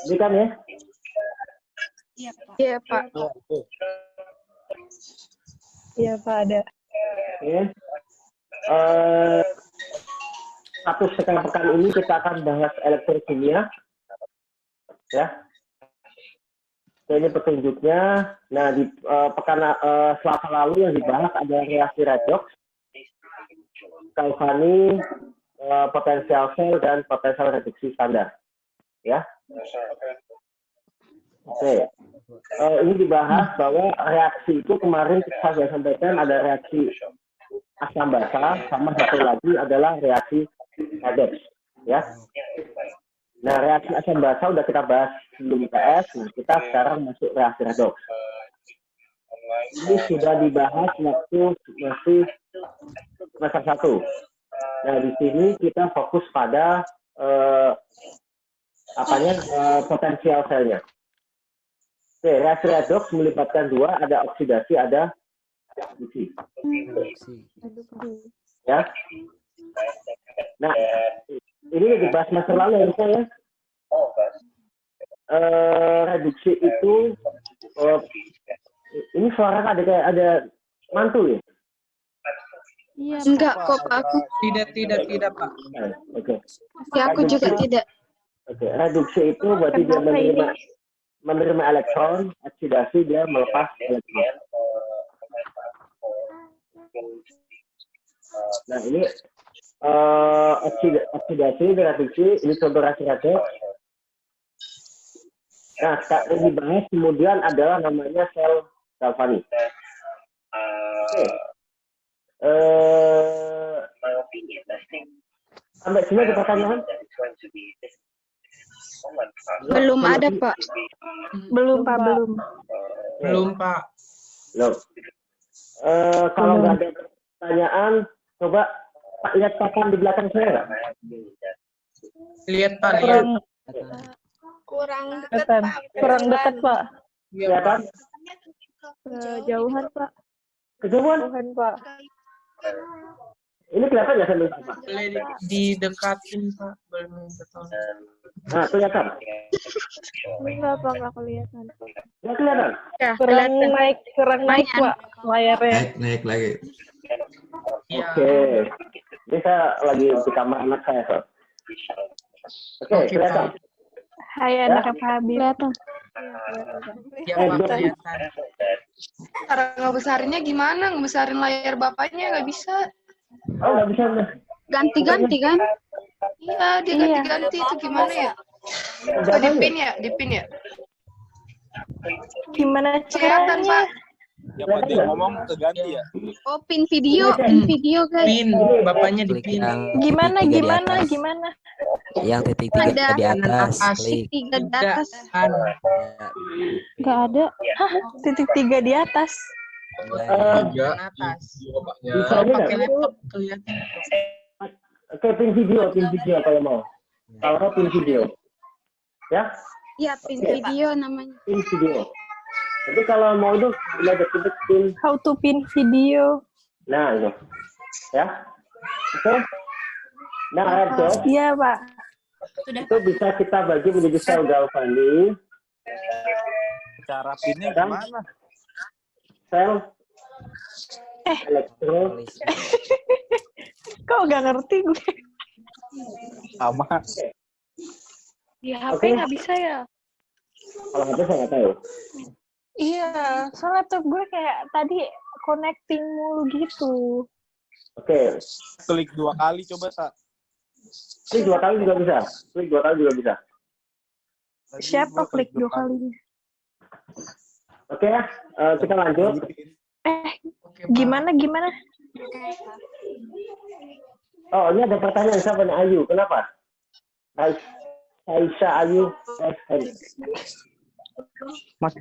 Ini kan ya? Iya, Pak. Iya, Pak. Iya, Pak, ada. Oke. Satu setengah pekan ini kita akan bahas elektrokimia. Ya. Ini petunjuknya. Nah, di pekan Selasa lalu yang dibahas ada reaksi redox, Galvani, potensial sel, dan potensial reduksi standar. Ya. Oke. Ini dibahas bahwa reaksi itu kemarin saya sampaikan ada reaksi asam basa, sama satu lagi adalah reaksi redox. Ya. Nah, reaksi asam basa udah kita bahas sebelum IPS. Nah, kita sekarang masuk reaksi redox. Ini sudah dibahas waktu masih semester 1. Nah, di sini kita fokus pada potensial selnya. Oke, reaksi redox melibatkan dua, ada oksidasi, ada reduksi. Ya. Nah, ini dibahas semester lalu ya, ya. Reduksi itu ini suara ada mantul ya? Iya, enggak kok, Pak. Aku Tidak, Pak. Oke. ya, aku juga tidak. Oke, reduksi itu berarti dia menerima elektron, oksidasi dia melepas elektron. Nah, ini oksidasi, reduksi, ini contoh reaksi redox. Nah, sekarang dibahas kemudian adalah namanya sel Galvani. Oke. Sampai sini ada pertanyaan? Belum ada, Pak. Belum, Pak, belum. Belum, Pak. Loh. Kalau nggak ada pertanyaan, coba Pak lihat papan di belakang saya nggak? Lihat, Pak, lihat. Kurang dekat, Pak. Kurang dekat, Pak. Kelihatan? Jauhan, Pak. Kejauhan? Jauhan, Pak. Ini kelihatan nggak sambil Pak? Boleh didekatin, Pak. Belum betul. Nah, kelihatan? Enggak, Pak, enggak kelihatan. Nggak kelihatan? Ya, kurang naik, Pak, layarnya. Naik lagi. Iya. Oke. Ini saya lagi di kamar anak saya, Pak. Oke, kelihatan? Hai, anak Pak Habib. Kelihatan. Ya, Pak, kelihatan. Cara ngebesarinnya gimana? Ngebesarin layar bapaknya nggak bisa. Oh, nggak bisa. Ganti-ganti, kan? Iya, dia ganti-ganti itu gimana ya? Oh, dipin ya. Gimana Kelihatan, caranya? Pak. Ya, Pak, dia ngomong keganti ya. Oh, pin video, guys. Pin, bapaknya Klik dipin. yang Gimana, titik tiga di gimana, atas. gimana? Yang titik tiga Ada. di atas. Atas. Klik. Tiga di atas. Kan. Ya, Nggak ada. Hah, titik 3 di atas. Di atas. Bisa Kalau ini pakai nggak? laptop kelihatan. Oke, pin video kalau mau. Kalau pin video. Ya, Iya, pin video namanya. pin video. Jadi kalau mau itu udah deket pin. How to pin video. Nah, itu. Ya. Oke. Nah, redox Iya, Pak. itu bisa kita bagi menjadi sel Galvani, Cara pinnya dan gimana? sel elektro. Kok nggak ngerti gue? Sama. Di HP Oke. nggak bisa ya? Kalau HP saya nggak tahu. Iya, soalnya laptop gue kayak tadi connecting mulu gitu. Oke. Klik 2 kali coba, Sa. Klik 2 kali juga bisa. Klik 2 kali juga bisa. Siapa klik 2 kalinya? Oke ya, kita lanjut. Oke, Pak. Gimana? Oh, ini ada pertanyaan siapa nih? Ayu. Kenapa? Aisyah Ayu SN. Mas.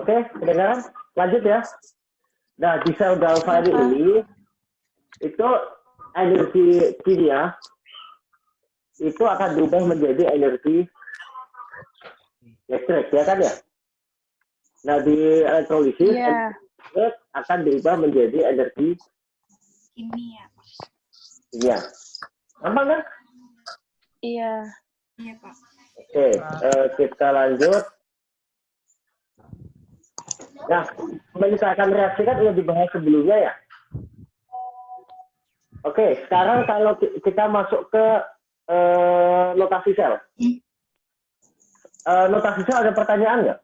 Oke, kedengaran? Lanjut ya. Nah, di sel Galvani ini itu energi kimia itu akan berubah menjadi energi listrik, ya kan ya? Nah, di elektrolisis Iya. listrik akan berubah menjadi energi Kimia. Iya. Gampang kan? Iya. Oke, kita lanjut. Nah, menyesuaikan reaksi kan udah dibahas sebelumnya ya. Oke, sekarang kalau kita masuk ke notasi sel. Notasi sel ada pertanyaan nggak?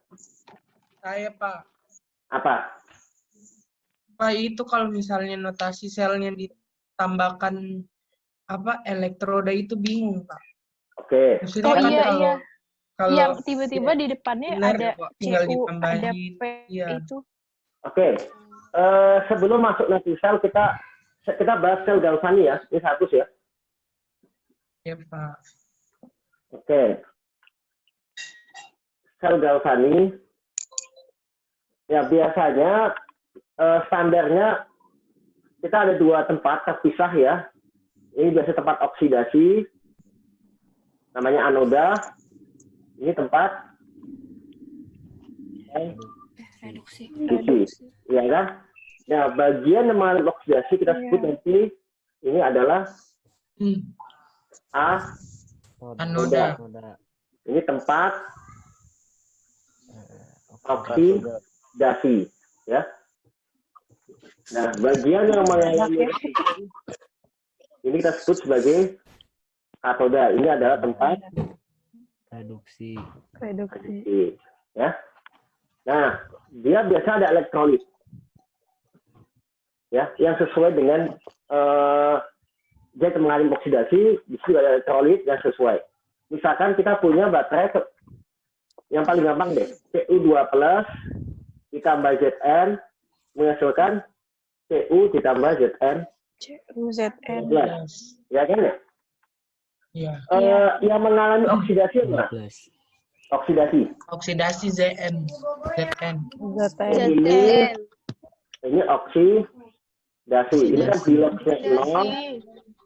Saya, Pak. Apa? Pak, itu kalau misalnya notasi selnya ditambahkan elektroda itu bingung, Pak. Oke. Maksudnya Oh kan iya, kalau iya. kalau Yang tiba-tiba di depannya benar ada ya, Pak, tinggal CU, ada ditambahin. P Iya. itu. Oke. Sebelum masuk notasi sel kita bahas sel galvani ya. Ini satu ya. Ya, Pak. Oke. Sel galvani, ya biasanya standarnya kita ada dua tempat terpisah ya. Ini biasa tempat oksidasi, namanya anoda. Ini tempat Reduksi. ya kan? Ya bagian yang mengalami oksidasi kita sebut nanti ini adalah Anoda. Ini tempat oksidasi, ya. Nah, bagian yang mengalami ini kita sebut sebagai katoda. Ini adalah tempat Reduksi. ya. Nah, dia biasa ada elektrolit, ya, yang sesuai dengan dia mengalami oksidasi. Di situ ada elektrolit yang sesuai. Misalkan kita punya baterai yang paling gampang deh, Cu2+ ditambah Zn menghasilkan Cu ditambah Zn. CuZn. Ya kan ya? Iya. Yang mengalami oksidasi apa? Oksidasi Zn. Ini oksidasi. Ini kan bilaksnya 0,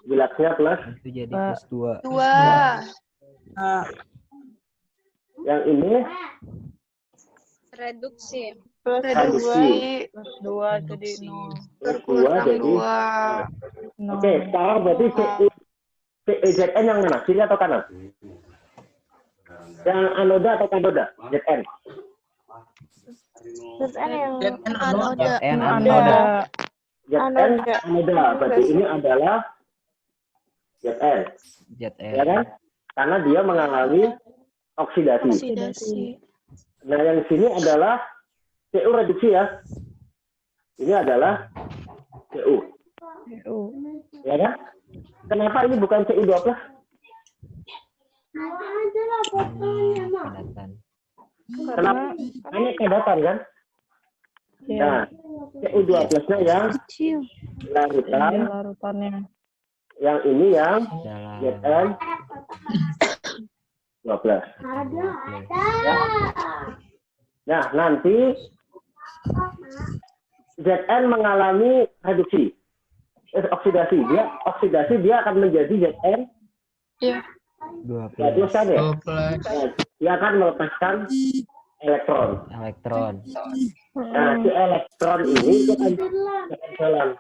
bilaksnya plus. Itu jadi plus 2. 2. Yang ini Reduksi. reduksi. Plus 2 jadi 0. Berkurang jadi 2. Oke, sekarang berarti Zn yang mana? Kiri atau kanan? Yang anoda atau katoda? Zn. Zn yang Zn Anoda. Anoda. Zn anoda. Berarti ini adalah Zn. Ya Zn. kan? Karena dia mengalami oksidasi. Oksidasi. Nah, yang di sini adalah Cu reduksi ya. Ini adalah Cu. Ya kan? Kenapa ini bukan Cu2+? Padatan. Kenapa? Ini kedatan kan? Nah, Cu2+-nya yang Kecil. larutan, larutannya. yang ini yang Dalam. Zn 12. Nah, nanti Zn mengalami reduksi. Oksidasi. Dia akan menjadi Zn 12. kan ya? Plus. Dia akan melepaskan elektron. Elektron. Nah, si elektron ini itu akan jalan.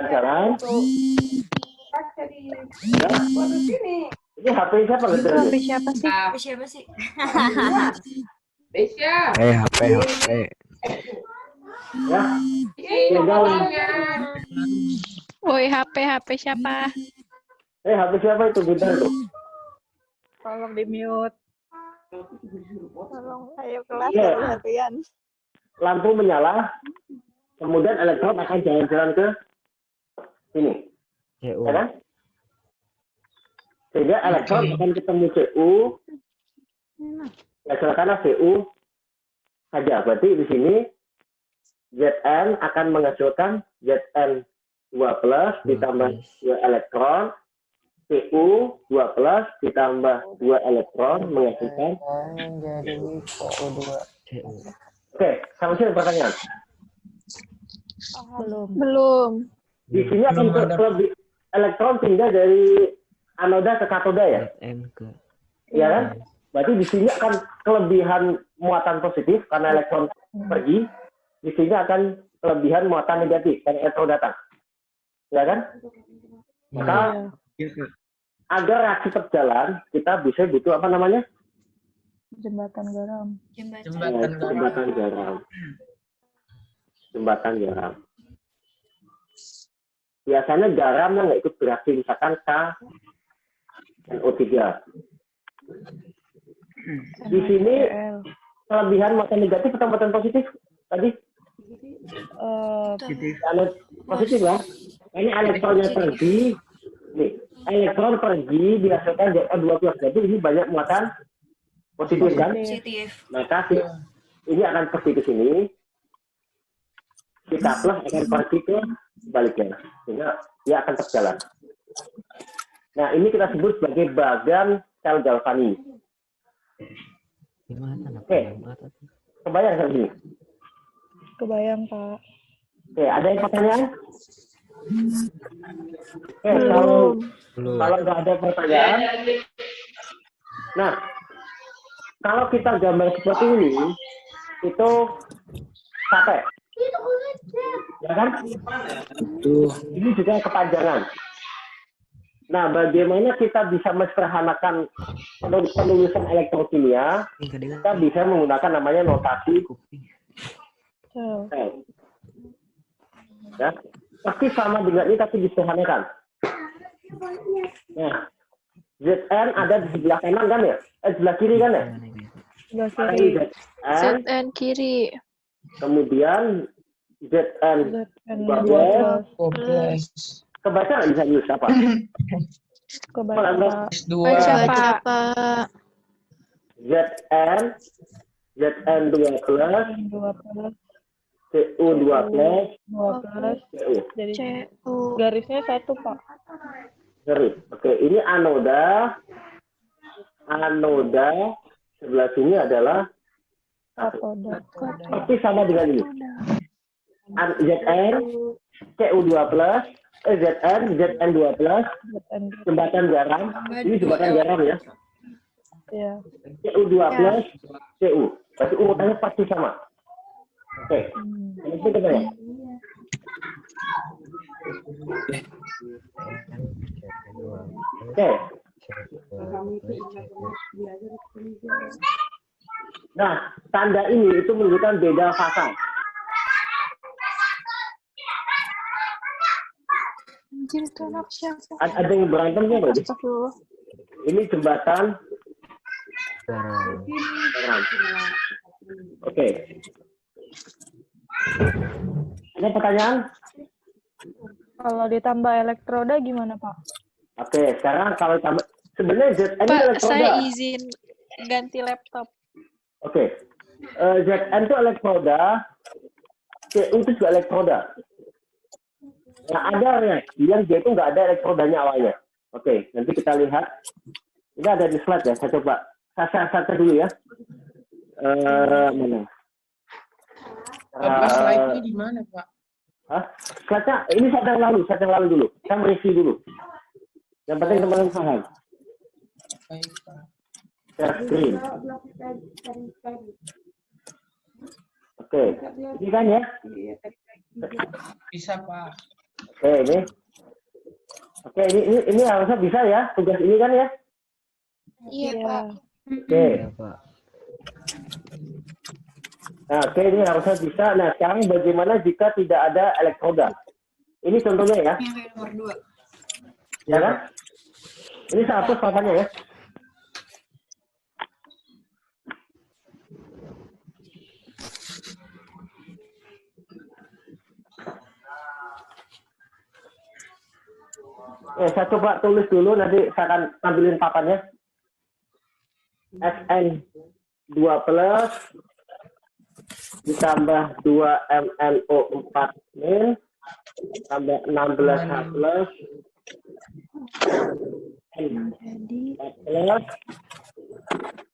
Jalan. Ini HP siapa? Tapi siapa sih? Siapa sih? HP. Ya. Tinggal. Woi, HP siapa? HP siapa itu? Bentar tuh. Tolong di mute. Tolong, ayo kelas Iya. latihan. Lampu menyala, kemudian elektron akan jalan-jalan ke sini, Cu. ya kan? Sehingga elektron akan ketemu Cu, ya silakanlah Cu saja. Berarti di sini Zn akan menghasilkan Zn2+ ditambah 2 elektron, Cu2+ ditambah 2 elektron menghasilkan. Cu. Oke, sampai sini pertanyaan. Belum. Di sini akan lebih elektron pindah dari anoda ke katoda ya, Zn ke. ya kan? Berarti di sini akan kelebihan muatan positif karena elektron pergi. Di sini akan kelebihan muatan negatif dari elektron datang. Ya kan? Maka agar reaksi berjalan, kita bisa butuh apa namanya? Jembatan garam. Jembatan garam. Biasanya garam yang nggak ikut bereaksi, misalkan NO3. Di sini kelebihan muatan negatif atau muatan positif tadi? Positif ya. Ini elektronnya pergi. Nih, elektron pergi dihasilkan ZN2+. Jadi ini banyak muatan positif kan? Maka ini akan pergi ke sini. Kita plus akan pergi ke sebaliknya. Sehingga dia akan terjalan. Nah, ini kita sebut sebagai bagan sel galvanis. Oke. Kebayang kan ini? Kebayang, Pak. Oke, ada yang pertanyaan? Oke, kalau nggak ada pertanyaan, nah, kalau kita gambar seperti ini, itu capek. Ya kan? Ini juga kepanjangan. Nah, bagaimana kita bisa mensederhanakan penulisan elektrokimia? Kita bisa menggunakan namanya notasi sel. Ya, pasti sama dengan ini tapi disederhanakan. Nah, Zn ada di sebelah kanan kan ya? Sebelah kiri kan ya? Sebelah kiri. ZN kiri. Kemudian Zn 12. Kebaca nggak bisa Yus apa? Kebaca. Baca Pak. Zn 12. Cu 12. Cu. Jadi CU. garisnya satu, Pak. Garis. Oke, ini anoda. Sebelah sini adalah Katoda. pasti sama dengan ini. Zn Cu2+, Zn2+, jembatan garam. Ini jembatan garam ya. Iya. Cu2+, Cu. Berarti urutannya pasti sama. Oke. Itu kita ya. Oke. Nah, tanda ini itu menunjukkan beda fasa. Anjir, itu anak siapa? Ada yang berantem nggak berarti? Astagfirullah. Ini jembatan garam. Oke. Ada pertanyaan? Kalau ditambah elektroda gimana, Pak? Oke, sekarang kalau tambah sebenarnya Zn Pak, elektroda. saya izin ganti laptop. Oke. Zn itu elektroda, Cu itu juga elektroda. Nah, ada reaksi yang dia itu nggak ada elektrodanya awalnya. Oke, nanti kita lihat. Ini ada di slide ya, saya coba. Saya dulu ya. Mana? Slide-nya di mana, Pak? Slide-nya, ini slide yang lalu dulu. Saya mereview dulu. Yang penting teman-teman paham. Baik, Pak. Share screen. Oke, ini kan ya? Bisa, Pak. Oke, ini. Oke, ini harusnya bisa ya, tugas ini kan ya? Iya, Pak. Oke. Nah, oke, ini harusnya bisa. Nah, sekarang bagaimana jika tidak ada elektroda? Ini contohnya ya. Yang nomor 2. Ya kan? Ini satu papannya ya. Saya coba tulis dulu, nanti saya akan ambilin papannya. Sn2+ ditambah 2MnO4- tambah 16H+, N4+,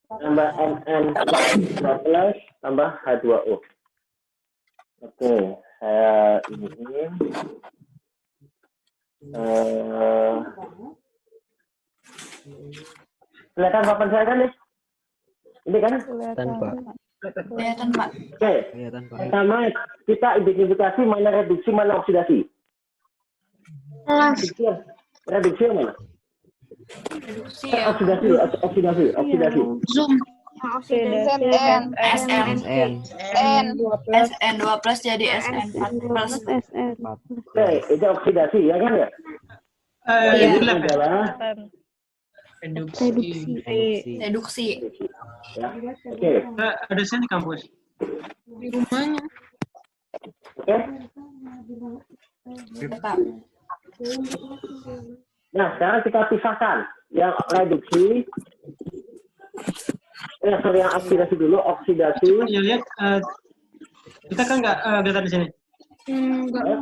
tambah Mn2+, tambah H2O. Oke, saya ini. Kelihatan papan saya kan nih? Ini kan? Kelihatan. Kelihatan, Pak. Oke. Kelihatan Pak. Pertama, kita identifikasi mana reduksi, mana oksidasi. Reduksi yang mana? Reduksi ya. Oksidasi. Zoom. ZN. SN. SN. SN2 plus jadi SN4 plus. Oke, itu oksidasi, ya kan ya? Iya. Ini adalah Reduksi. ya. Oke. Ada saya di kampus. Di rumahnya. Oke. Ya, Pak. Nah, sekarang kita pisahkan yang reduksi. Yang oksidasi dulu, oksidasi. Ya lihat, kita kan nggak kelihatan di sini. Enggak,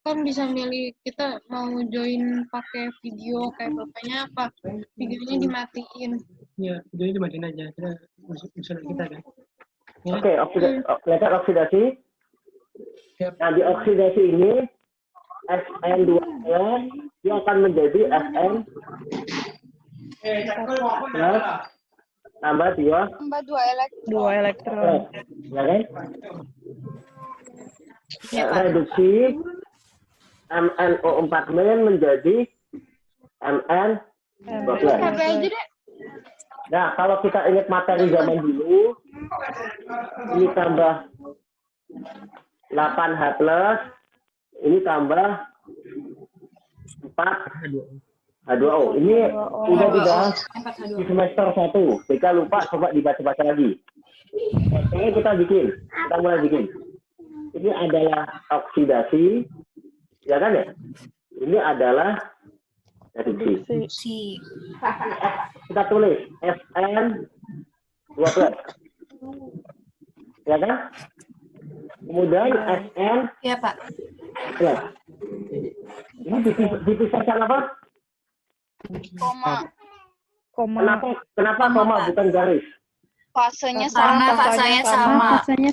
kan bisa milih kita mau join pakai video kayak bapaknya apa videonya dimatiin. Ya, jadi dimatiin aja. Kita usul kita kan. Ya. Oke, kelihatan oksidasi. Nah, di oksidasi ini SN2-nya dia akan menjadi SN plus tambah 2 elektron. ya kan? Ya, Pak. Reduksi MnO4 menjadi Mn12. Nah, kalau kita ingat materi zaman dulu, ini tambah 8H+, ini tambah 4H2O. Ini sudah dibahas di semester 1. Jika lupa, coba dibaca-baca lagi. Sekarang kita mulai bikin. Ini adalah oksidasi, ya kan ya? Ini adalah reduksi. Kita tulis SN12. Ya kan? Kemudian SN. Ya, Pak. Ya. Ini dipisahkan apa? Kenapa koma bukan garis? Karena fasanya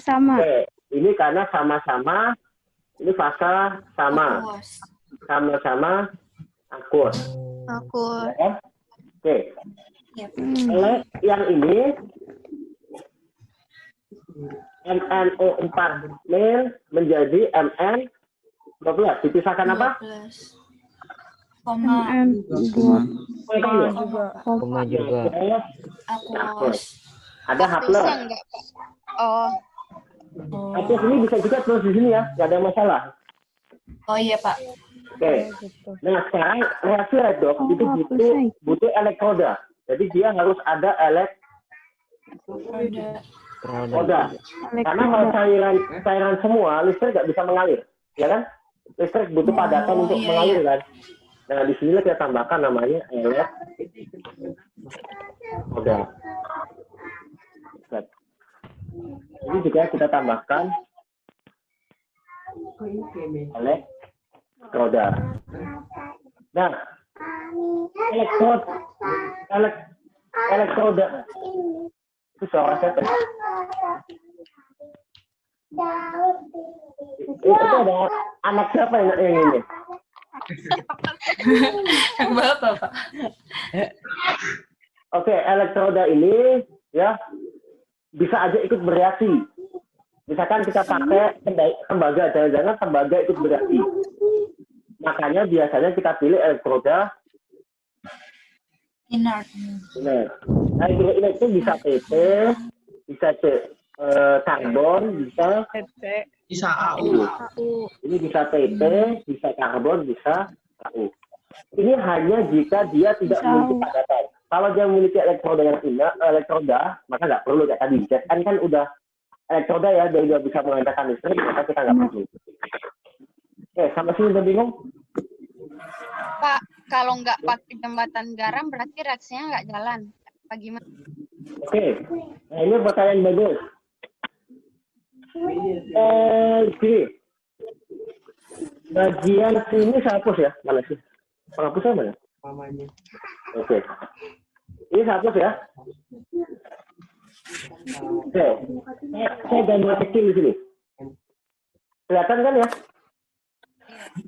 sama. Oke, ini karena sama-sama, ini fasa sama. Sama-sama aqueous. Aku. Ya? Oke. Ya. Oleh yang ini MnO4 menjadi Mn12. Dipisahkan apa? Koma. Koma juga. Aqueous. Ada H+. Aqueous ini bisa juga terus di sini ya, nggak ada masalah. Oh iya, Pak. Oke. Nah, sekarang reaksi redox itu butuh elektroda. Jadi dia harus ada elektroda. Karena kalau cairan semua, listrik nggak bisa mengalir, ya kan? Listrik butuh padatan untuk mengalir kan. Nah, di sini kita tambahkan namanya elektroda. Ini juga kita tambahkan elektroda. Nah, elektroda itu suara siapa? Itu ada anak siapa yang ini? Bapak, Pak. Oke, elektroda ini ya bisa aja ikut bereaksi. Misalkan kita pakai tembaga, jangan-jangan tembaga ikut bereaksi. Makanya biasanya kita pilih elektroda Inert. Nah, inert itu bisa PP, bisa karbon, bisa AU. Ini bisa PP, bisa karbon, bisa AU. Ini hanya jika dia tidak memiliki padatan. Kalau dia memiliki elektroda yang elektroda, maka nggak perlu kayak tadi. ZN kan udah elektroda ya, dia udah bisa mengandalkan listrik, maka kita nggak perlu. Oke, sampai sini udah bingung? Pak, kalau nggak pakai jembatan garam berarti reaksinya nggak jalan. Apa gimana? Oke, nah ini pertanyaan bagus. Gini, bagian sini saya hapus ya, mana sih? Penghapusnya mana? Oke, ini saya hapus ya. Oke, saya gambar kecil di sini. Kelihatan kan ya?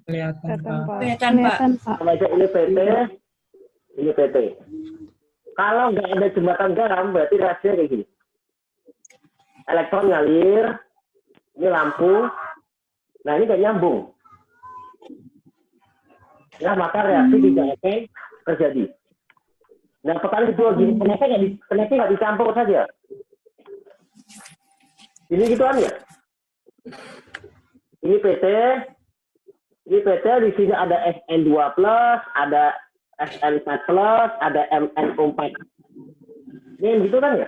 Kelihatan, Pak. Kelihatan, Pak. Sama aja ini PT, ini PT. Kalau nggak ada jembatan garam, berarti reaksinya kayak gini. elektron ngalir, ini lampu, nah ini nggak nyambung. Ya, maka reaksi tidak akan terjadi. Nah, pertanyaan kedua gini, kenapa nggak dicampur saja? Ini gituan ya? Ini PT, di sini ada SN2+, ada SN4+, ada MnO4. Ini gitu kan ya?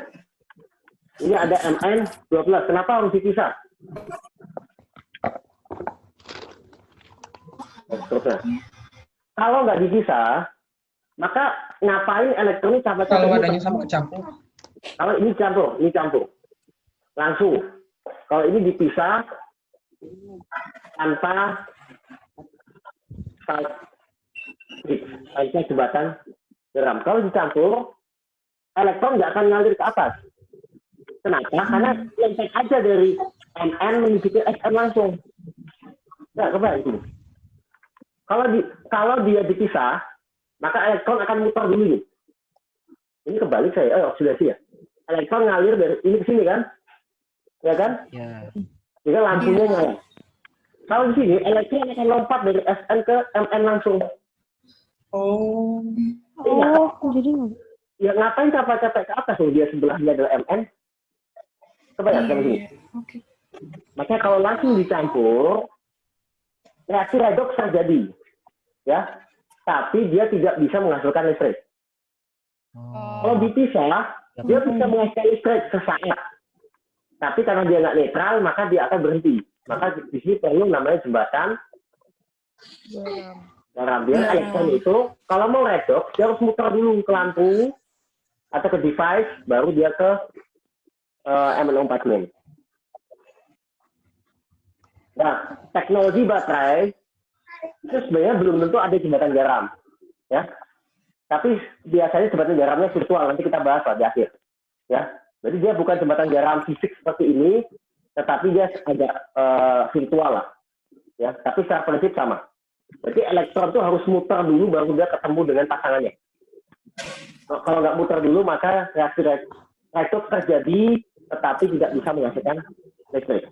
Ini ada Mn12. Kenapa harus dipisah? Terusnya. Kalau nggak dipisah, maka ngapain elektron capek-capek? Kalau adanya sama kecampur. Kalau ini campur. Langsung. Kalau ini dipisah tanpa jembatan garam. Kalau dicampur, elektron nggak akan ngalir ke atas. Kenapa? Karena lempeng aja dari Mn menuju ke Sn langsung. Nah, kebalik ini. Kalau dia dipisah, maka elektron akan muter dulu nih. Ini kebalik saya, oksidasi ya. Elektron ngalir dari ini ke sini kan? Ya kan? Ya. Jadi lampunya nyala. Kalau di sini, elektron akan lompat dari Sn ke Mn langsung. Oh. Jadi Ya ngapain capek-capek ke atas? Dia sebelahnya adalah Mn. Kebayang kan sini? Oke. Makanya kalau langsung dicampur, reaksi redoks terjadi. Ya, tapi dia tidak bisa menghasilkan listrik. Kalau dipisah, dia bisa menghasilkan listrik sesaat. Tapi karena dia nggak netral, maka dia akan berhenti. Maka di sini perlu namanya jembatan garam. Dia elektron itu, kalau mau redoks, dia harus muter dulu ke lampu atau ke device, baru dia ke MnO4-. Nah, teknologi baterai itu sebenarnya belum tentu ada jembatan garam, ya. Tapi biasanya jembatan garamnya virtual, nanti kita bahas di akhir, ya. Jadi dia bukan jembatan garam fisik seperti ini, tetapi dia agak virtual lah, ya. Tapi secara prinsip sama. Jadi elektron itu harus muter dulu baru dia ketemu dengan pasangannya. Kalau nggak muter dulu, maka reaksi redoks terjadi, tetapi tidak bisa menghasilkan listrik.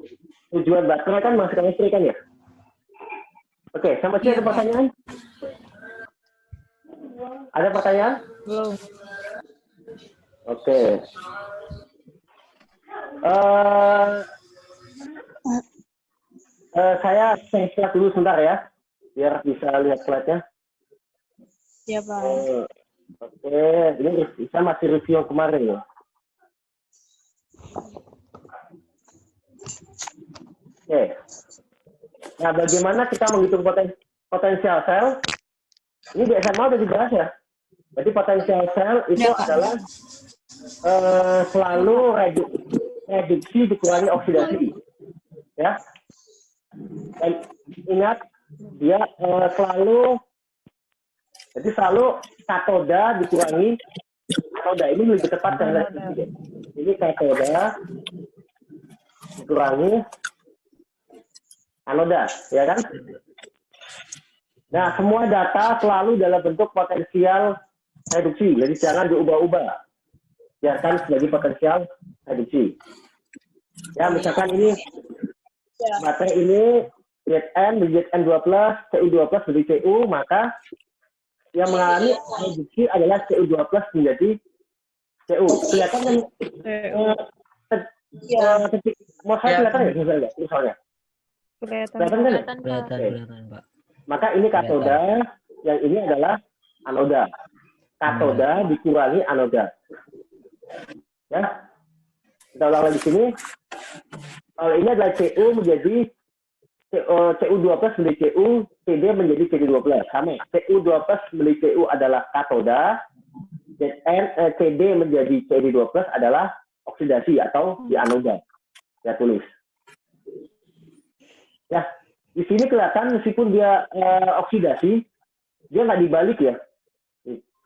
Tujuan baterai kan menghasilkan listrik kan ya? Oke, sampai sini ada pertanyaan? Ada pertanyaan? belum. Oke. Saya share dulu sebentar ya, biar bisa lihat slide-nya. Ya, Pak. Oke, ini saya masih review yang kemarin ya. Oke. Nah, bagaimana kita menghitung potensial sel? Ini di SMA udah dibahas ya. Jadi potensial sel itu adalah selalu reduksi dikurangi oksidasi. Ya. Dan ingat, dia selalu katoda dikurangi katoda. Ini lebih tepat kan? Ini katoda dikurangi anoda, ya kan? Nah, semua data selalu dalam bentuk potensial reduksi, jadi jangan diubah-ubah. Biarkan sebagai potensial reduksi. Ya, misalkan ini baterai ini Zn menjadi Zn12, Cu12 menjadi Cu, maka yang mengalami reduksi adalah Cu12 menjadi Cu. Kelihatan kan? Mau saya kelihatan ya misalnya? Kelihatan Kelihatan, Kelihatan, Pak. Maka ini katoda, yang ini adalah anoda. Katoda dikurangi anoda. Ya, kita ulang lagi sini. Kalau ini adalah Cu menjadi Cu12 menjadi Cu, Cd menjadi Cd12. Sama. Cu12 menjadi Cu adalah katoda, Cd menjadi Cd12 adalah oksidasi atau di anoda. Ya, tulis. Ya, di sini kelihatan meskipun dia oksidasi, dia nggak dibalik ya.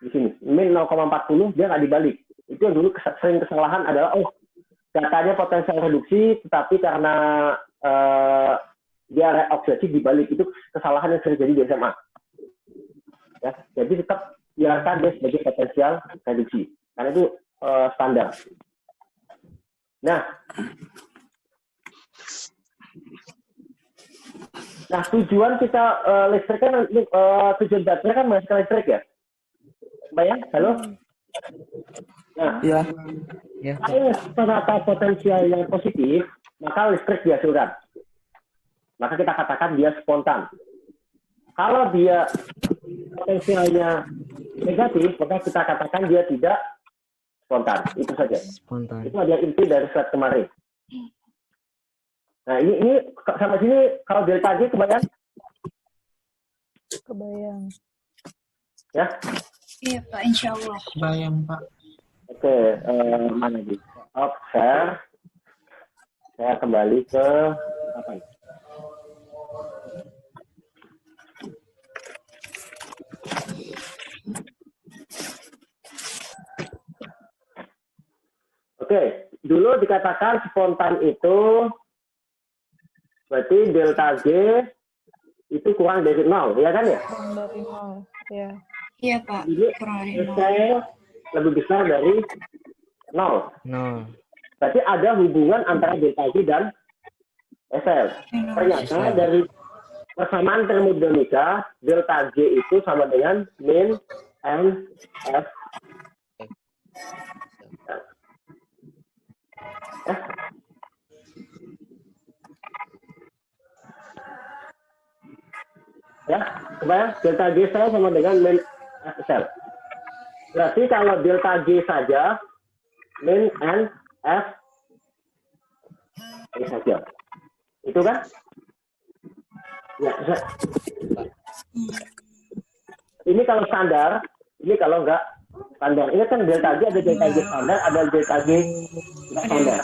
Di sini, min 0,40 dia nggak dibalik. Itu yang dulu sering kesalahan adalah, datanya potensial reduksi, tetapi karena dia oksidasi dibalik. Itu kesalahan yang sering jadi di SMA. Ya, jadi tetap biarkan dia sebagai potensial reduksi. Karena itu standar. Nah, Nah, tujuan kita listrik kan, tujuan baterai kan menghasilkan listrik ya. Bayang, halo? Nah, Ya. kalau ternyata potensial yang positif, maka listrik dihasilkan. Maka kita katakan dia spontan. Kalau dia potensialnya negatif, maka kita katakan dia tidak spontan. Itu saja. Spontan. Itu adalah inti dari slide kemarin. Nah, ini sama sini kalau delta G kebayang? Kebayang. Ya. Iya Pak, insya Allah. Bayang Pak. Oke, mana di? Share. Saya kembali ke apa ini? Oke, dulu dikatakan spontan itu berarti delta G itu kurang dari 0, ya kan ya? Kurang dari 0. Ya. Iya Pak, Jadi kurang dari nol. SL lebih besar dari 0. No. Berarti ada hubungan antara delta G dan SL. Ternyata dari persamaan termodinamika, delta G itu sama dengan min N F. Ya, kebayang delta G saya sama dengan min F sel. Berarti kalau delta G saja, min N F ini saja. Itu kan? Ya, ini kalau standar, ini kalau enggak standar. Ini kan delta G, ada delta G standar, ada delta G enggak standar.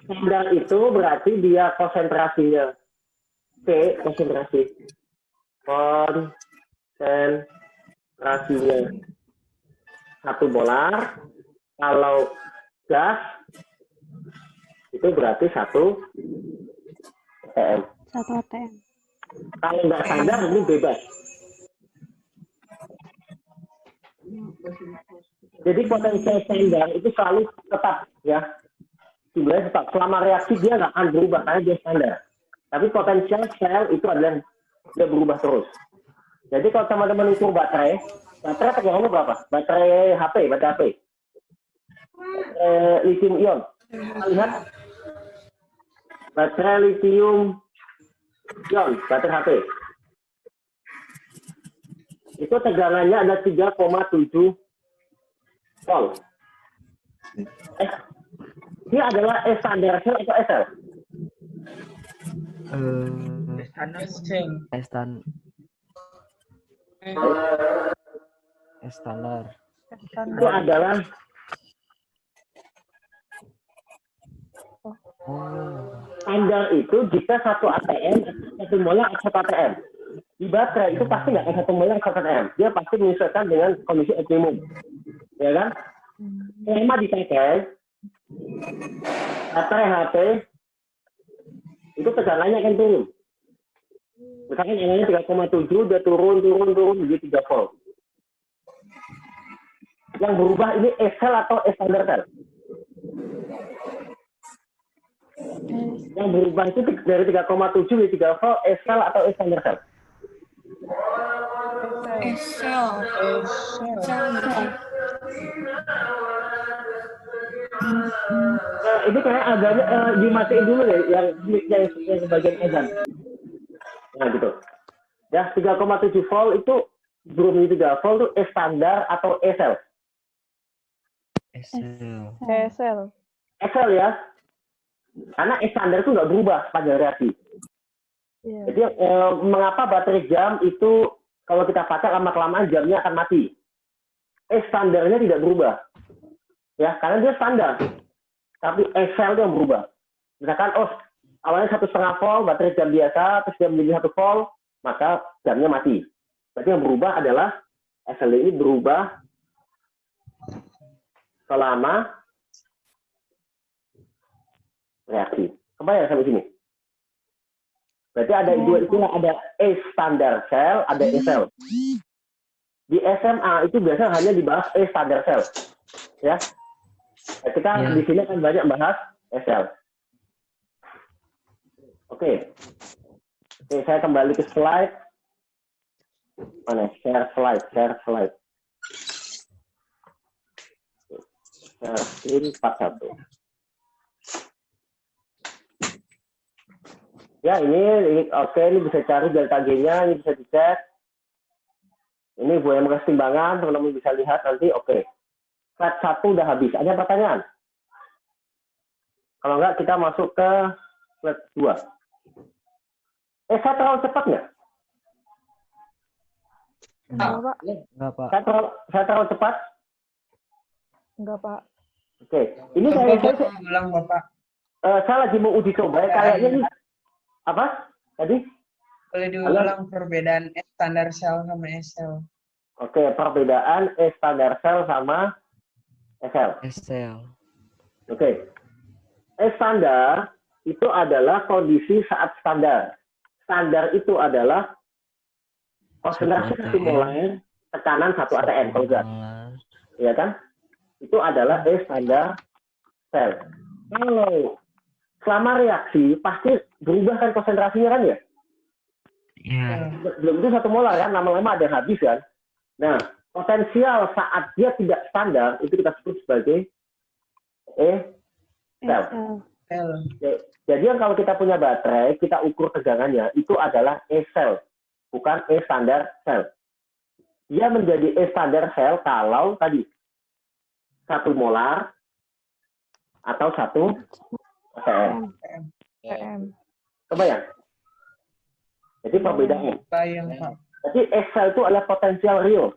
Standar itu berarti dia konsentrasinya P, konsentrasinya satu molar. Kalau gas itu berarti 1 atm. 1 atm. Kalau nggak standar ini bebas. Jadi potensial standar itu selalu tetap ya. Sebenarnya tetap. Selama reaksi dia nggak akan berubah karena dia standar. Tapi potensial sel itu adalah dia berubah terus. Jadi kalau teman-teman ukur baterai tegangannya berapa? Baterai HP. Baterai lithium ion. Lihat baterai lithium ion, baterai HP. Itu tegangannya ada 3,7 volt. Ini adalah standar sel atau SL? Standar. Itu adalah standar itu jika 1 atm, 1 molar atau 1 atm. Di baterai itu pasti nggak akan 1 molar atau 1 atm. Dia pasti menyesuaikan dengan kondisi optimum. Ya kan? Selama dipakai, baterai HP itu tegangannya akan turun. Misalkan tegangannya 3,7, dia turun menjadi 3 volt. Yang berubah ini SL atau standar sel? Yang berubah itu dari 3,7 menjadi 3 volt, SL atau standar sel? Esel. Ini kayak agaknya dimatiin dulu deh yang bagian azan. Nah gitu. Ya 3,7 volt itu belum 3 volt itu standar atau SL? SL. SL ya. Karena standar itu nggak berubah pada reaksi. Yeah. Jadi mengapa baterai jam itu kalau kita pakai lama-kelamaan jamnya akan mati? Standarnya tidak berubah. Ya, karena dia standar. Tapi SL itu yang berubah. Misalkan, awalnya 1,5 volt, baterai jam biasa, terus dia menjadi 1 volt, maka jamnya mati. Berarti yang berubah adalah SL ini berubah selama reaksi. Kebayang sampai sini? Berarti ada dua istilah, ada standar sel, ada SL. Di SMA itu biasanya hanya dibahas standar sel. Ya. Kita di sini kan banyak bahas SL. Oke. Oke, saya kembali ke slide. Mana? Share slide. Share screen 41. Ya, ini oke, ini bisa cari delta G-nya, ini bisa dicek. Ini buaya bekas timbangan, teman-teman bisa lihat nanti, oke. Slide 1 udah habis. Ada pertanyaan? Kalau enggak, kita masuk ke slide 2. Saya terlalu cepat nggak? Enggak, Pak. Enggak, Pak. Saya terlalu cepat? Enggak, Pak. Oke. Ini kayaknya ulang Bapak. saya lagi mau uji coba ya. Kayaknya ini apa? Tadi? Boleh diulang perbedaan standar sel sama SL. Oke, perbedaan standar sel sama SL. SL. Oke. Standar itu adalah kondisi saat standar. Standar itu adalah konsentrasi molar tekanan 1 atm kalau gas. Ya kan? Itu adalah standar sel. Kalau selama reaksi pasti berubah kan konsentrasinya kan ya? Iya. Belum itu 1 molar kan, lama-lama ada yang habis kan. Nah, potensial saat dia tidak standar itu kita sebut sebagai sel. Jadi yang kalau kita punya baterai, kita ukur tegangannya, itu adalah sel, bukan standar sel. Dia menjadi standar sel kalau tadi 1 molar atau 1 atm. Kebayang? Jadi perbedaannya. Jadi sel itu adalah potensial real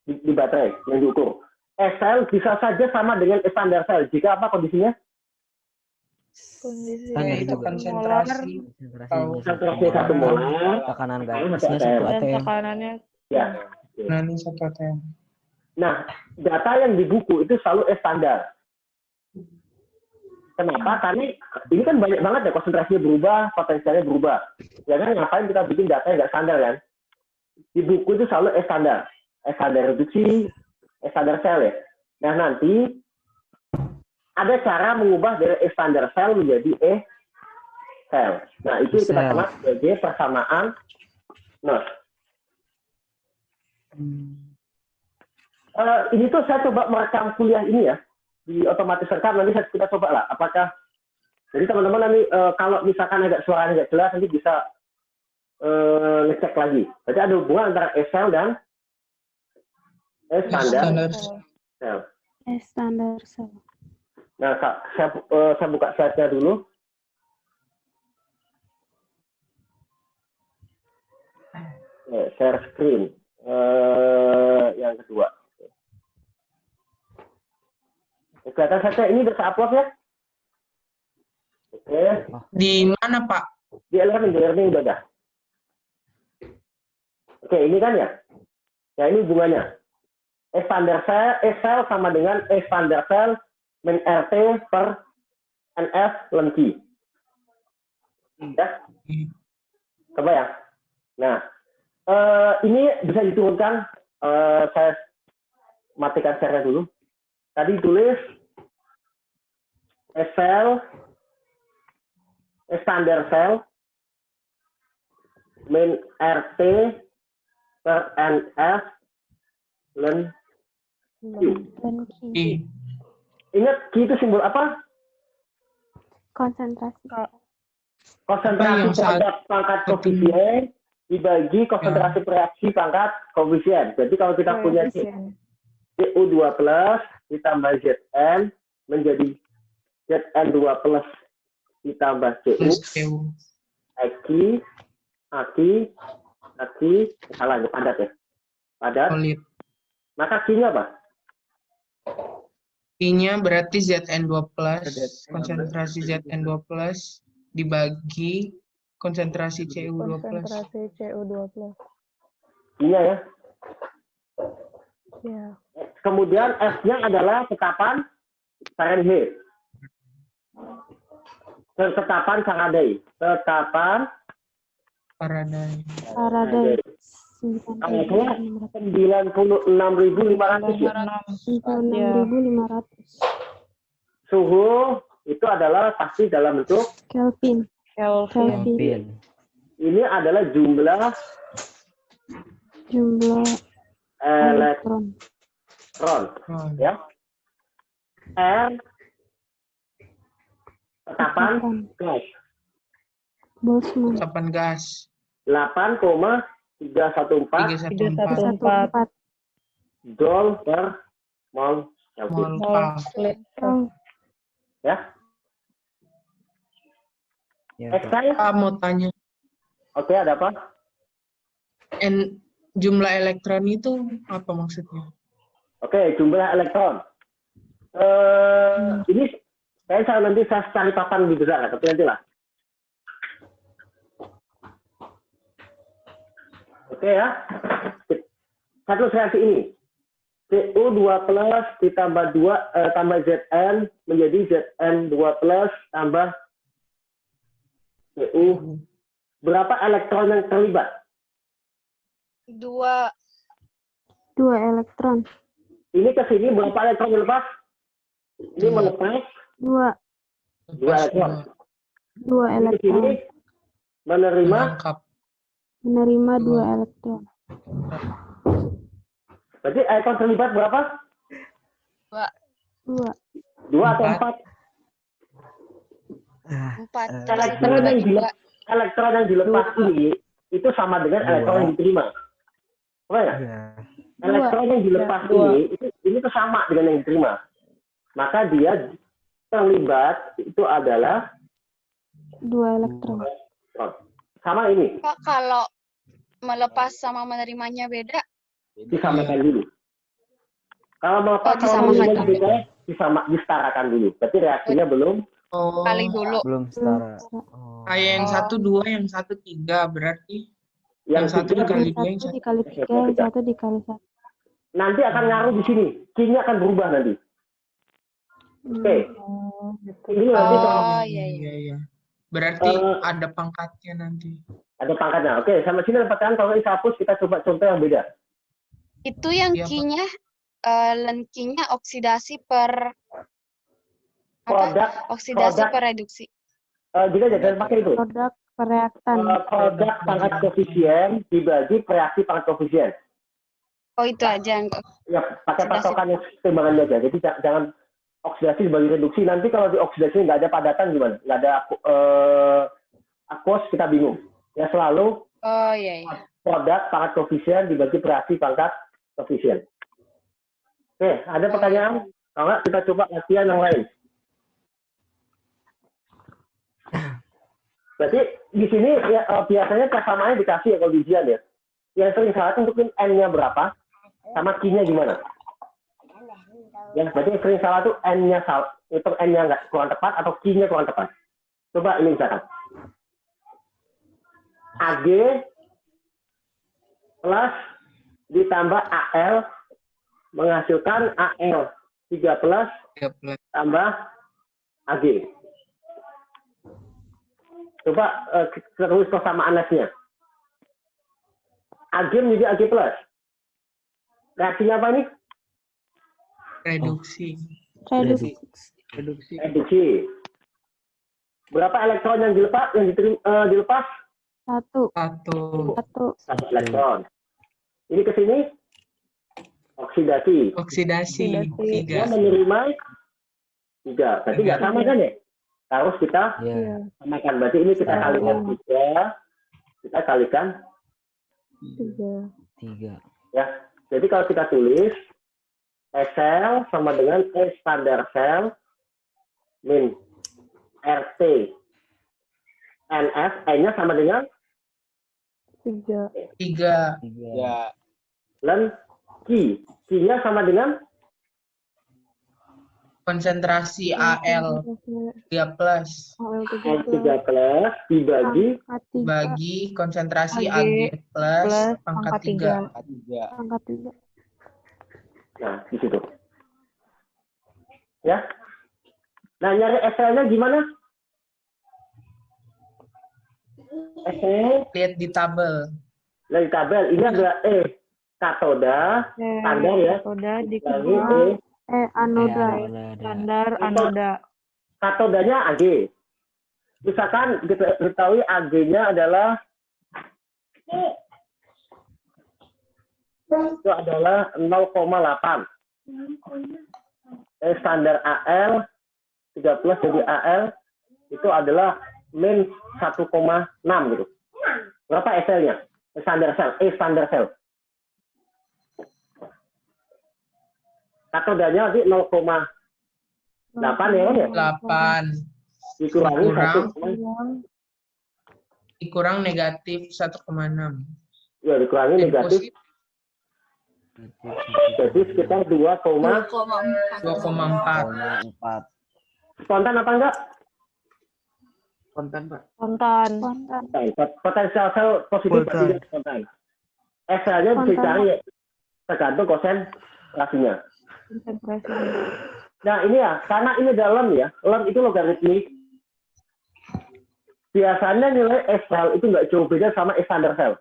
di baterai yang diukur. Sel bisa saja sama dengan standar sel. Jika apa kondisinya? Itu konsentrasi. Konsentrasi 1 molar. Tekanan gasnya 1 atm. Tekanannya. Ya. Ini 1 atm. Nah, data yang di buku itu selalu standar. Kenapa? Karena ini kan banyak banget ya, konsentrasinya berubah, potensialnya berubah. Ya kan, ngapain kita bikin data yang nggak standar kan? Di buku itu selalu standar. Standar reduksi, standar sel ya. Nah, nanti ada cara mengubah dari standar sel menjadi sel. Nah, itu kita kenal sebagai persamaan Nernst. Ini tuh saya coba merekam kuliah ini ya, di otomatis rekam, nanti kita coba lah apakah, jadi teman-teman nanti kalau misalkan agak suaranya nggak jelas nanti bisa ngecek lagi. Jadi ada hubungan antara sel dan standar sel. Standar sel. Nah, saya buka slide-nya dulu. Share screen. Yang kedua. Kelihatan saja ini udah upload ya? Oke. Di mana Pak? Di learning udah ada. Oke, ini kan ya? Ya, ini hubungannya. Standar sel sama dengan standar sel min RT per NF ln Q. Ya? Kebayang? Nah, ini bisa diturunkan. Saya matikan share-nya dulu. Tadi tulis standar sel min RT per NF ln Q. Ingat Q itu simbol apa? Konsentrasi. Konsentrasi terhadap pangkat koefisien dibagi konsentrasi reaksi pangkat koefisien. Jadi kalau kita punya CU2 plus ditambah Zn menjadi Zn2 plus ditambah Cu, Aki, salah, padat ya. Padat. Maka Q-nya apa? Q-nya berarti Zn2 plus, konsentrasi Zn2 plus dibagi konsentrasi Cu2 plus. Konsentrasi Cu2 plus. Q-nya ya. Ya. Kemudian F-nya adalah tetapan Fahrenheit. Tetapan Faraday. Tetapan Faraday. 96.500 ya. 96.500. Suhu itu adalah pasti dalam bentuk Kelvin. Ini adalah jumlah elektron. elektron, ya. R tetapan gas Boltzmann. Tetapan gas 8,314 314 Joule per mol Kelvin. mol. Ya. Excel? Mau tanya, Oke, ada apa? jumlah elektron itu apa maksudnya? Oke, jumlah elektron. Ini saya nanti cari papan lebih besar, tapi nanti lah. Oke ya. Satu reaksi ini. Cu2 plus ditambah 2 tambah Zn menjadi Zn2 plus tambah Cu. Berapa elektron yang terlibat? 2. 2 elektron. Ini ke sini berapa elektron dilepas? Ini melepas 2 elektron. 2 Ini ke sini elektron. menerima Menerima 2 elektron. berarti elektron terlibat berapa? 2. 2 atau 4? 4. Elektron yang dilepas ini itu sama dengan elektron yang diterima. Apa ya? Elektron yang dilepas ini tuh sama dengan yang diterima. Maka dia terlibat itu adalah 2 elektron. Sama ini. Pak, kalau melepas sama menerimanya beda? Disamakan dulu. Kalau melepas sama disamakan. menerimanya beda, disetarakan dulu. Berarti reaksinya belum. Kali dulu. Belum setara. Kayak yang 1 2, yang 1 3 berarti yang 1 dikali 2, yang 1 dikali 3, yang 1 dikali 1. Nanti akan ngaruh di sini. Q-nya akan berubah nanti. Oke. Ini nanti iya. Berarti ada pangkatnya nanti. ada pangkatnya. Oke, sama sini pertanyaan kalau ini hapus kita coba contoh yang beda. Itu yang Iya, Q-nya, Q-nya oksidasi per Produk oksidasi per reduksi. Juga jangan pakai itu. Produk pereaktan. Produk pangkat koefisien dibagi reaksi pangkat koefisien. Oh, itu aja. Ya, pakai patokan yang timbangannya aja. Jadi jangan oksidasi dibagi reduksi. Nanti kalau di oksidasi nggak ada padatan gimana? Nggak ada aqueous, kita bingung. Ya selalu Oh, iya. produk pangkat koefisien dibagi reaksi pangkat koefisien. Oke, ada pertanyaan? Kalau nggak kita coba latihan yang lain. Berarti di sini ya, biasanya persamaannya dikasih ya kalau di ujian ya. Yang sering salah tentuin N-nya berapa, sama Q-nya gimana. Yang berarti yang sering salah tuh N-nya salah, itu N-nya nggak kurang tepat atau Q-nya kurang tepat. Coba ini misalkan. Ag plus ditambah Al menghasilkan Al 3 plus tambah Ag. Coba kita tulis persamaan lesnya. Ag menjadi Ag plus. Reaksinya apa ini? Reduksi. Reduksi. Berapa elektron yang dilepas? Dilepas? 1 elektron. Ini ke sini? Oksidasi. Oksidasi. Dia 3. menerima 3. Berarti nggak sama kan ya? Harus kita samakan. Berarti ini kita kalikan 3. Kita kalikan 3. ya. Jadi kalau kita tulis Sl sama dengan E standar sel min RT NF, E-nya sama dengan 3. 3. Ya. dan Q. Q-nya sama dengan Konsentrasi Al 3 plus L3 plus dibagi bagi konsentrasi Ag plus pangkat 3. Pangkat 3. nah di situ. Ya. Nah, nyari SL-nya gimana? SL Lihat di tabel. dari tabel. Ini adalah katoda standar ya. Katoda Lagi dikali anoda. Standar anoda. Katodanya Ag. Misalkan kita ketahui Ag-nya adalah itu adalah 0,8. Standar AL 13 jadi AL itu adalah min 1,6 gitu. Berapa SL-nya? Standar sel. Katodanya di 0,8 ya kan ya? 8 Dikurangi dikurang negatif 1,6. ya dikurangi Jadi negatif. positif Jadi sekitar 2,4. 2,4. Spontan apa enggak? Spontan, Pak. Spontan. Potensial sel positif atau tidak spontan. SL-nya bisa dicari tergantung konsentrasinya. Nah ini ya, karena ini adalah lem ya, lem itu logaritmik. Biasanya nilai SL itu nggak jauh beda sama standar sel.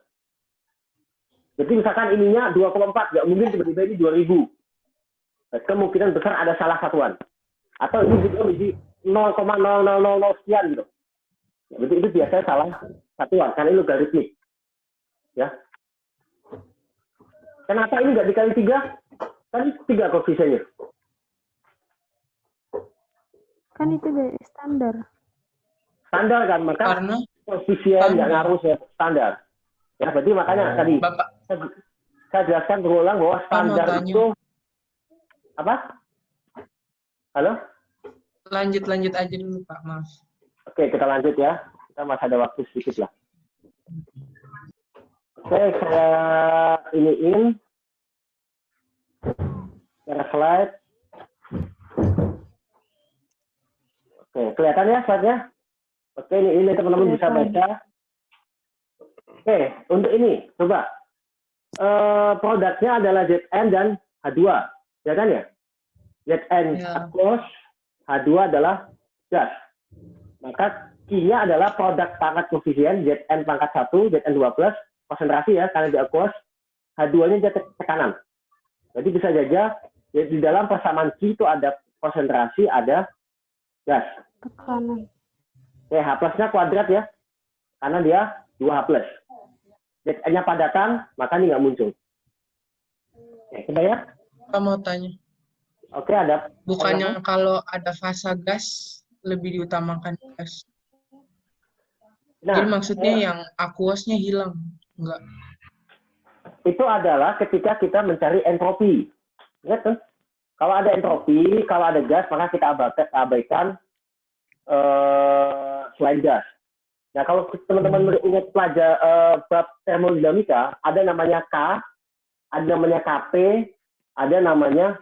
Jadi misalkan ininya 2,4, nggak mungkin tiba-tiba ini 2000. Nah, kemungkinan besar ada salah satuan. Atau ini juga menjadi 0,0000 sekian gitu. Ya, berarti itu biasanya salah satuan, karena ini logaritmik. Ya. Kenapa ini nggak dikali 3? Kan 3 koefisiennya. Kan itu dari standar. Standar kan, maka Karena koefisien nggak ngaruh ya, standar. Ya, berarti makanya tadi Bapak saya jelaskan berulang bahwa standar tanya. itu apa? Halo? lanjut aja dulu, Pak. Maaf. Oke, kita lanjut ya. Kita masih ada waktu sedikit lah. Oke, saya iniin slide. Oke, kelihatan ya slide-nya? Oke, ini teman-teman bisa baca. Oke, untuk ini, coba. Produknya adalah ZN dan H2. Ya kan ya? ZN aqueous, H2 adalah gas. Maka Q-nya adalah produk pangkat koefisien ZN pangkat 1, ZN 2+, konsentrasi ya, karena di aqueous, H2-nya jadi tekanan. Jadi bisa saja ya, di dalam persamaan Q itu ada konsentrasi, ada gas. Tekanan. Oke, H+-nya kuadrat ya, karena dia 2H+. ZN-nya padatan, maka ini nggak muncul. Oke, kebayang? Pak mau tanya. Oke, ada. Bukannya kalau ada fasa gas lebih diutamakan gas? Nah, Jadi maksudnya yang aqueousnya hilang, enggak? itu adalah ketika kita mencari entropi. Ya kan? Kalau ada entropi, kalau ada gas, maka kita abaikan selain gas. Nah, kalau teman-teman ingat pelajar bab termodinamika, ada namanya K, ada namanya KP, ada namanya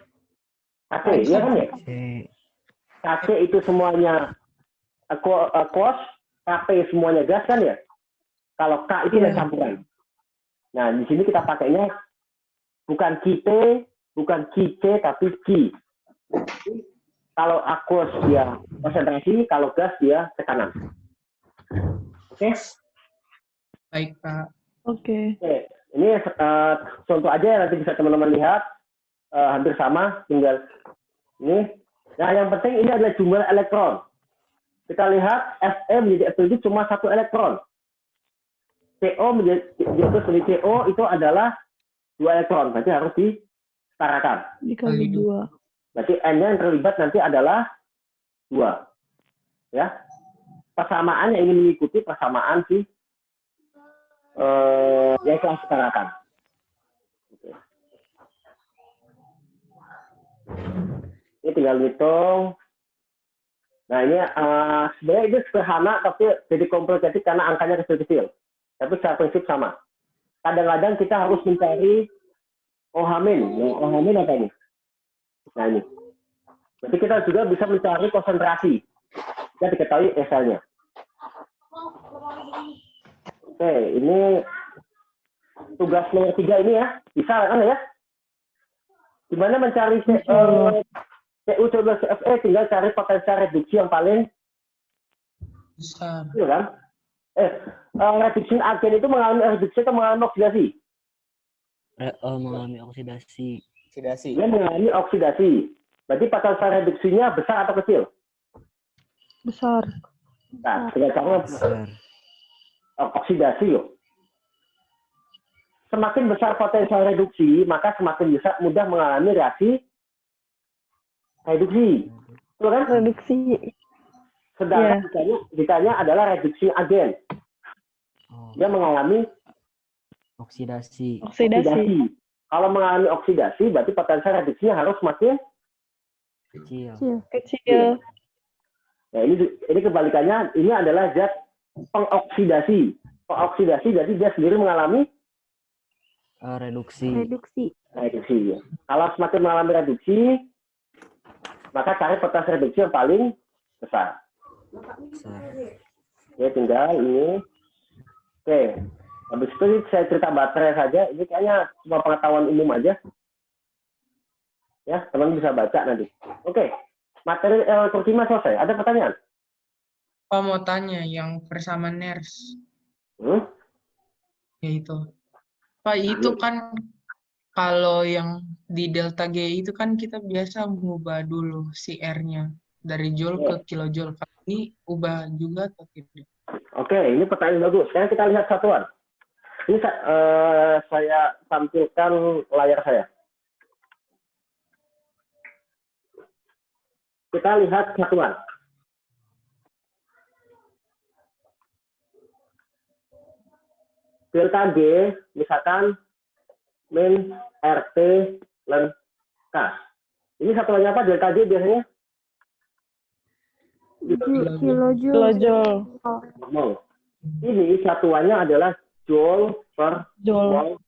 KC, ya kan ya? KC itu semuanya aqueous, KP semuanya gas kan ya? Kalau K itu ada campuran. Nah, di sini kita pakainya bukan KP, bukan KC, tapi Q. Kalau aqueous dia konsentrasi, kalau gas dia tekanan. Oke? Baik, Pak. Oke. Ini contoh aja nanti bisa teman-teman lihat hampir sama, tinggal ini. Nah, yang penting ini adalah jumlah elektron. Kita lihat Fe menjadi Fe cuma 1 elektron. CO menjadi CO itu adalah 2 elektron, berarti harus disetarakan. Dikali 2. Berarti N-nya yang terlibat nanti adalah 2. Ya. Persamaannya ini mengikuti persamaan si yang telah setarakan. Ini tinggal hitung. Nah ini sebenarnya itu sederhana tapi jadi komplikated karena angkanya kecil-kecil. Tapi secara prinsip sama. Kadang-kadang kita harus mencari OH-. OH- apa ini? Nah ini. Jadi kita juga bisa mencari konsentrasi. Kita diketahui SL-nya. Oke, ini tugas nomor 3 ini ya. Bisa kan ya? Gimana mencari CU12CFE, tinggal cari potensial reduksi yang paling besar. Iya kan? Reduksi agen itu mengalami reduksi atau mengalami oksidasi? Mengalami oksidasi. Dia mengalami oksidasi. Berarti potensial reduksinya besar atau kecil? Besar. Nah, dengan cara oksidasi loh. semakin besar potensial reduksi, maka semakin bisa mudah mengalami reaksi reduksi. Betul kan? Reduksi. Sedangkan jikanya adalah reduksi agen. Dia mengalami Oksidasi. Kalau mengalami oksidasi, berarti potensial reduksinya harus semakin Kecil. Nah, ini kebalikannya, ini adalah zat pengoksidasi. Pengoksidasi jadi dia sendiri mengalami Reduksi. reduksi. Kalau semakin mengalami reduksi, maka cari potensial reduksi yang paling besar. Ya, tinggal ini. Oke. Habis itu saya cerita baterai saja. Ini kayaknya cuma pengetahuan umum aja. Ya, teman bisa baca nanti. Oke. Materi elektrokimia selesai. Ada pertanyaan? Mau tanya yang persamaan NERS. Ya itu. Pak, itu kan kalau yang di delta G itu kan kita biasa mengubah dulu si R-nya dari joule ke kilojoule. Ini ubah juga atau tidak? Oke, ini pertanyaan bagus. Sekarang kita lihat satuan. Ini saya tampilkan layar saya. Kita lihat satuan. Delta G, misalkan min RT ln K. Ini satuannya apa delta G biasanya? Kilojoule. Ini satuannya adalah joule per mol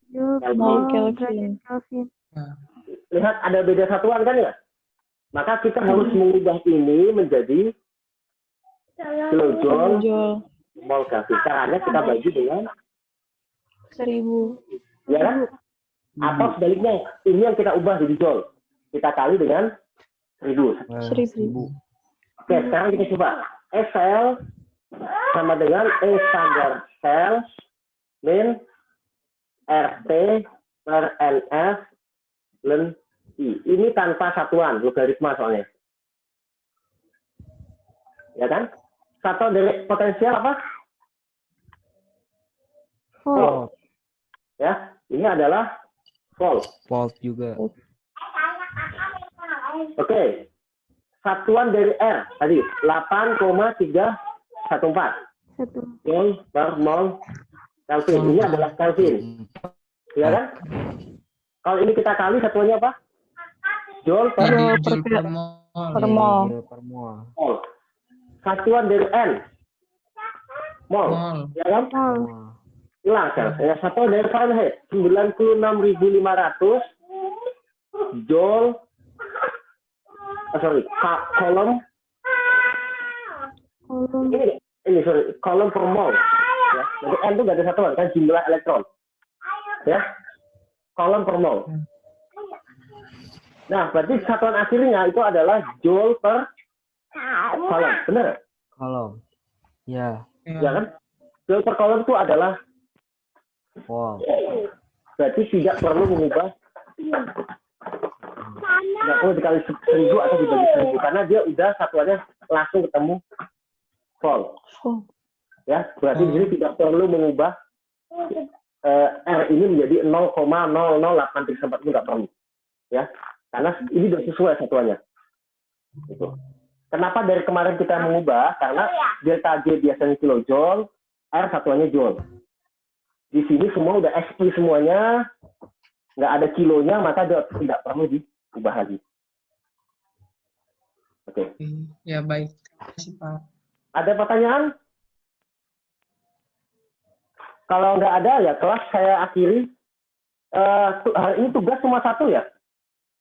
Kelvin. Lihat ada beda satuan kan ya? Maka kita harus mengubah ini menjadi kilojoule mol Kelvin. Caranya kita bagi dengan 1000. ya kan? Atau sebaliknya, ini yang kita ubah jadi joule. Kita kali dengan 1000. 1000. Oke, sekarang kita coba. SL sama dengan E standar cell min RT per NF ln I. Ini tanpa satuan, logaritma soalnya. Ya kan? Satuan dari potensial apa? Volt. Ya, ini adalah volt. Volt juga. Oke. Satuan dari R tadi 8,314 joule per mol Kelvin. Ini adalah Kelvin. Ya kan? Kalau ini kita kali satuannya apa? Joule per mol. Satuan dari N mol. Ya kan? Hilang kan? Satuan dari Fahrenheit 96.500 joule kolom kolom per mol. Ya. Jadi N itu nggak ada satuan kan jumlah elektron. Ya. Kolom per mol. Nah, berarti satuan akhirnya itu adalah joule per kolom. Benar? Kolom. Ya. Ya kan? Joule per kolom itu adalah Volt. berarti tidak perlu mengubah. Nggak perlu dikali 1000 atau dibagi 1000 karena dia udah satuannya langsung ketemu volt. Ya, berarti di sini tidak perlu mengubah R ini menjadi 0,00834 itu nggak perlu. Ya, karena ini sudah sesuai satuannya. Itu. Kenapa dari kemarin kita mengubah? Karena delta G biasanya kilojoule, R satuannya joule. Di sini semua udah SP semuanya, nggak ada kilonya, maka dia tidak perlu diubah lagi. Oke. Ya baik, terima kasih Pak. Ada pertanyaan? Kalau nggak ada ya kelas saya akhiri. Hari ini tugas cuma satu ya.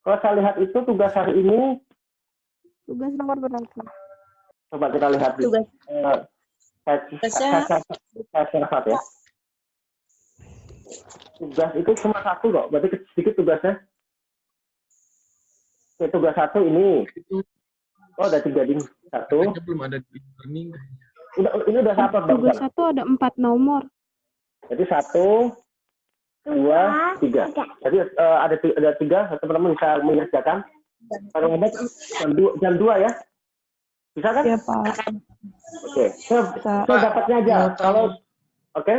Kalau saya lihat itu tugas hari ini. Tugas nomor berapa? Coba kita lihat. Tugas. Saya share ya. Tugas itu cuma satu kok, berarti sedikit tugasnya. Oke, tugas satu ini. Oh, ada 3 ding. Satu. Belum ada learning. Ini udah satu. Tugas satu ada 4 nomor. Jadi 1, 2, 3. Jadi ada 3. Teman-teman bisa mengerjakan. Kalau nggak jam 2 ya. Bisa kan? Iya, Pak. Oke. Saya dapatnya aja. Kalau oke.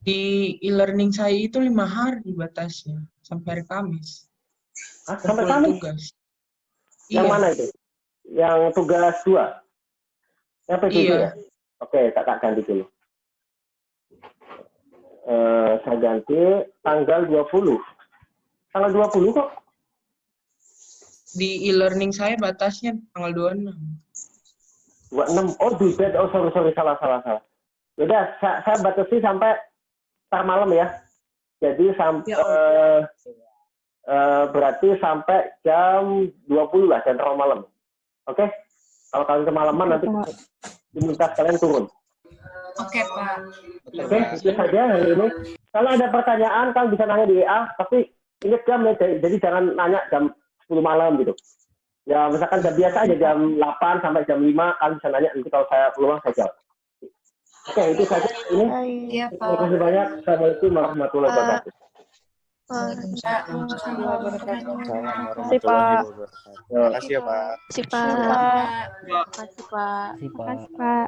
Di e-learning saya itu 5 hari batasnya, sampai hari Kamis. Sampai Full Kamis? tugas. Yang Iya, mana itu? Yang tugas 2? Yang PJJ iya. ya? Oke, tak ganti dulu. Saya ganti tanggal 20. Tanggal 20 kok? Di e-learning saya batasnya tanggal 26. 26. Oh, dudet. Oh, sorry. Salah. Yaudah, saya batasi sampai ntar malam ya. Jadi sampai berarti sampai jam 20 lah, jam terlalu malam. Oke? Kalau kalian kemalaman nanti diminta kalian turun. Oke, Pak. Oke, itu saja hari ini. Kalau ada pertanyaan, kalian bisa nanya di WA, tapi ingat jam ya, jadi jangan nanya jam 10 malam gitu. Ya, misalkan jam biasa aja, jam 8 sampai jam 5, kalian bisa nanya, nanti kalau saya pulang, saya jawab. Oke, itu saja ini. Iya, Terima Pak. kasih banyak. Assalamualaikum warahmatullahi wabarakatuh. Waalaikumsalam warahmatullahi wabarakatuh. Si Pak. Terima kasih ya Pak. Si Pak. Pak. Makasih Pak. Si Pak. Makasih Pak.